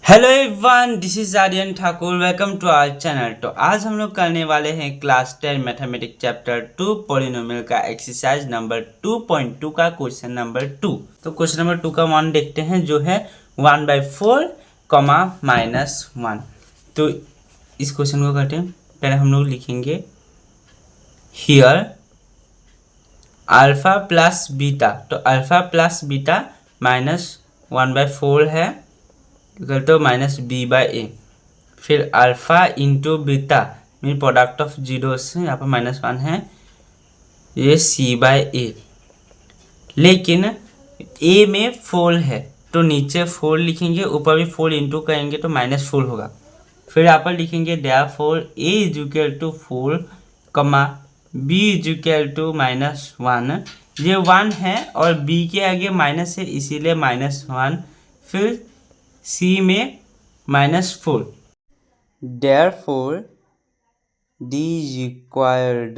Hello everyone, this is Aryan Thakur. Welcome to our channel. तो आज हम लोग करने वाले हैं क्लास 10 मैथमेटिक्स चैप्टर 2 पॉलिनोमियल का एक्सरसाइज नंबर 2.2 का क्वेश्चन नंबर 2। तो क्वेश्चन नंबर 2 का वन देखते हैं, जो है 1/4 -1। तो इस क्वेश्चन को करते हैं। पहले हम लोग लिखेंगे हियर अल्फा प्लस बीटा। तो अल्फा प्लस बीटा -1/4 है इक्वल टू -b/a। फिर alpha into beta mean product of zero से यहाँ पर -1 है, ये c/a। लेकिन a में 4 है तो नीचे 4 लिखेंगे, ऊपर भी 4 इंटू करेंगे तो -4 होगा। फिर यहाँ पर लिखेंगे therefore a is equal to 4 b is equal to -1। ये 1 है और b के आगे माइनस है इसीलिए -1। फिर c में -4। Therefore, D is required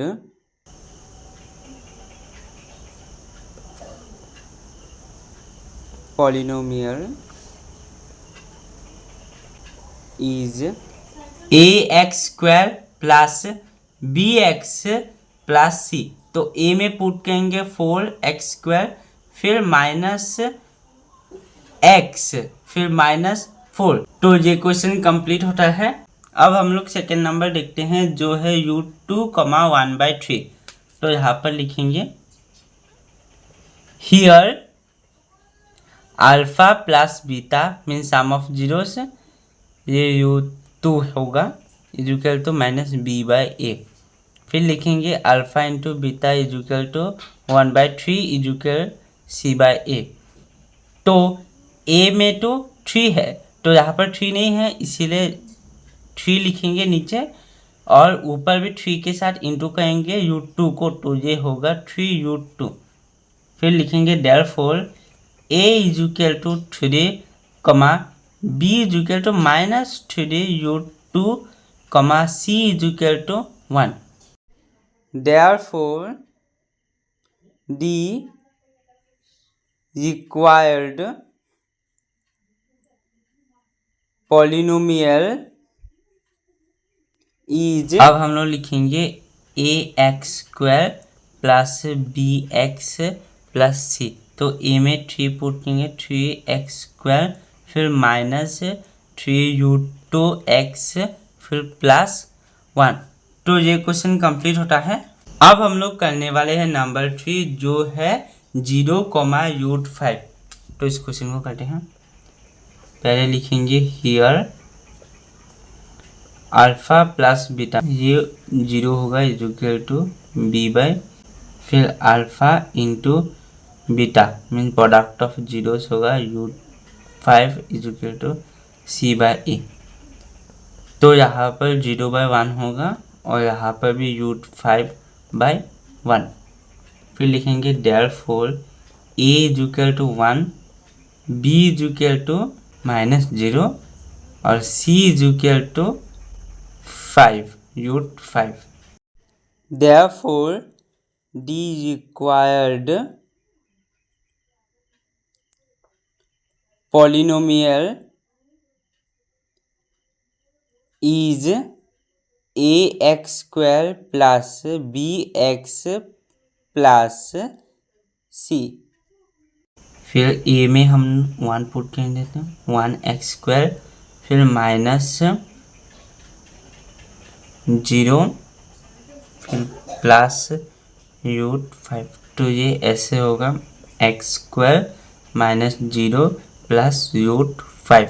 polynomial is ax² plus bx plus c। तो a में पुट करेंगे 4x², फिर -x, फिर -4। तो ये क्वेश्चन कंप्लीट होता है। अब हम लोग सेकेंड नंबर देखते हैं, जो है u2, 1/3। तो यहाँ पर लिखेंगे here alpha plus beta mean sum of zeros, ये u2 होगा इज इक्वल टू -b/a। फिर लिखेंगे alpha into beta is equal to 1/3 is equal c/a। तो a में तो 3 है तो यहाँ पर 3 नहीं है इसीलिए 3 लिखेंगे नीचे, और ऊपर भी 3 के साथ इंटू करेंगे u2 को, तो ये होगा 3u2। फिर लिखेंगे therefore a is equal to 3, b is equal to -3u2, c is equal to 1। Therefore d required polynomial is, अब हम लोग लिखेंगे ax² plus bx plus c। तो a में 3 पुट करेंगे 3x², फिर -3u2x, फिर +1। तो ये क्वेश्चन कंप्लीट होता है। अब हम लोग करने वाले हैं नंबर 3, जो है 0,u5। तो इस क्वेश्चन को करते हैं। पहले लिखेंगे हियर अल्फा प्लस बीटा, ये 0 होगा इज इक्वल टू b/, फिर alpha into beta mean product of zeros होगा u5 is equal to c/a। तो यहाँ पर 0/1 होगा और यहाँ पर भी u5/1। फिर लिखेंगे therefore a is equal to 1, b is equal to -0 और c is equal to 5, u5। Therefore, D required polynomial is ax² plus bx plus c। फिर a में हम 1 पुट कर देते हैं, 1x², फिर -0, फिर प्लस u5। तो ये ऐसे होगा x² -0 प्लस u5।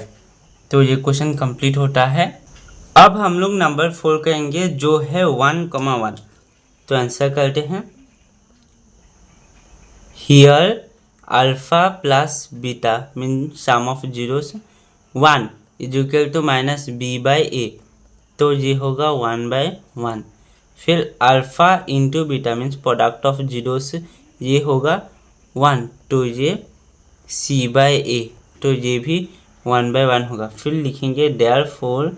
तो ये क्वेश्चन कंप्लीट होता है। अब हम लोग नंबर 4 करेंगे, जो है 1,1। तो आंसर करते हैं here alpha plus beta mean sum of zeros 1 is equal to -b/a। तो ये होगा 1/1। फिर alpha into beta means product of zeros, ये होगा 1, तो ये c/a। तो ये भी 1/1 होगा। फिर लिखेंगे therefore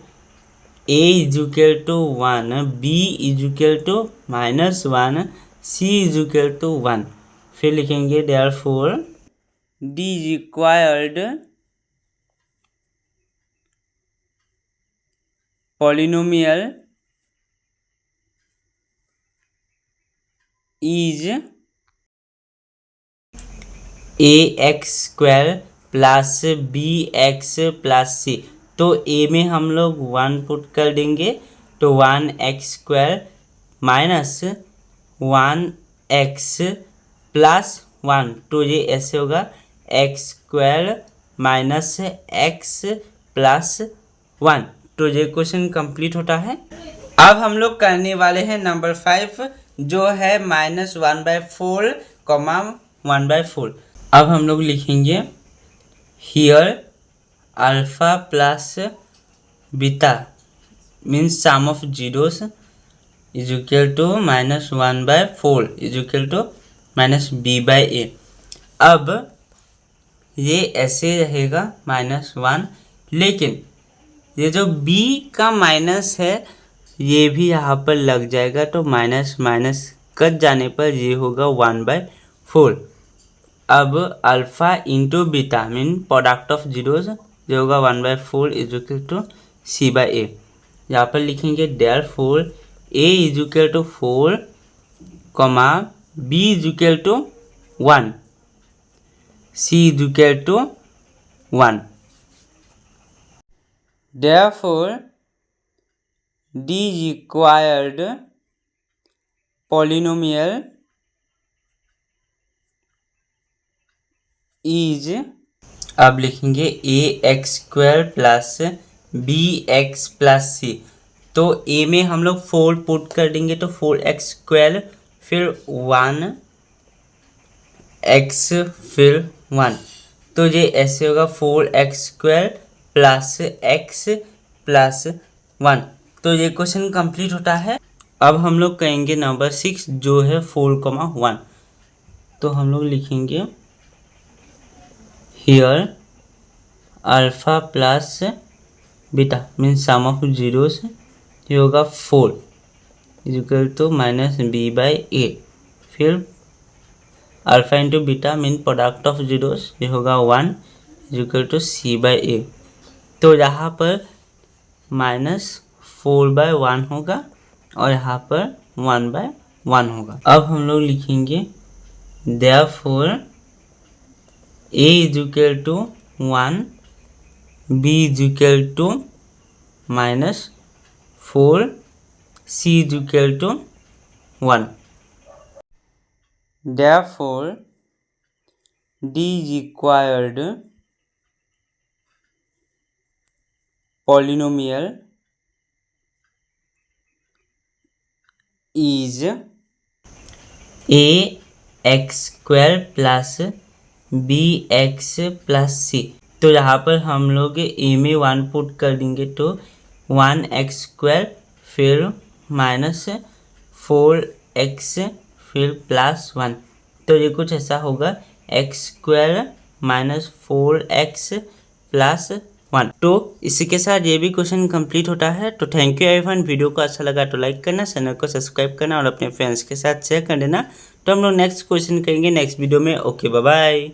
a is equal to 1, b is equal to -1, c is equal to 1। फिर लिखेंगे therefore d required polynomial is ax² plus bx+c। तो a में हम लोग 1 पुट कर देंगे तो 1x² माइनस 1x+1, तो ये ऐसे होगा x² माइनस x+1। तो ये क्वेश्चन कंप्लीट होता है। अब हम लोग करने वाले हैं नंबर 5 जो है -1/4, 1/4। अब हम लोग लिखेंगे here alpha plus beta means sum of zeros is equal to -1/4 is equal to -b/a। अब ये ऐसे रहेगा -1, लेकिन ये जो b का माइनस है ये भी यहाँ पर लग जाएगा, तो माइनस माइनस कट जाने पर ये होगा 1/4। अब alpha into beta mean product of zeros ये होगा 1/4 इज इक्वल टू c/a। यहाँ पर लिखेंगे therefore a is equal to 4, b is equal to 1, c is equal to 1। Therefore d required polynomial is, अब लिखेंगे ax² प्लस bx+c। तो a में हम लोग 4 पुट कर देंगे तो 4x² फिर 1x फिर 1, तो ये ऐसे होगा 4x² प्लस x+1। तो ये क्वेश्चन कंप्लीट होता है। अब हम लोग कहेंगे नंबर 6 जो है 4, 1। तो हम लोग लिखेंगे here alpha plus beta means sum of zeros ये होगा 4 इज इक्वल टू -b/a। फिर alpha into beta mean product of zeros ये होगा 1 इज इक्वल टू c/a। तो यहाँ पर -4/1 होगा और यहाँ पर 1/1 होगा। अब हम लोग लिखेंगे therefore a is equal to 1, b is equal to -4, c is equal to 1। Therefore d required polynomial is ax² plus bx+c। तो यहाँ पर हम लोग a में 1 पुट कर देंगे तो 1x² फिर -4x फिर +1, तो ये कुछ ऐसा होगा x² माइनस 4x+1। तो इसी के साथ ये भी क्वेश्चन कंप्लीट होता है। तो थैंक यू एवरीवन। वीडियो को अच्छा लगा तो लाइक करना, चैनल को सब्सक्राइब करना और अपने फ्रेंड्स के साथ शेयर कर देना। तो हम लोग नेक्स्ट क्वेश्चन करेंगे नेक्स्ट वीडियो में। Okay bye bye.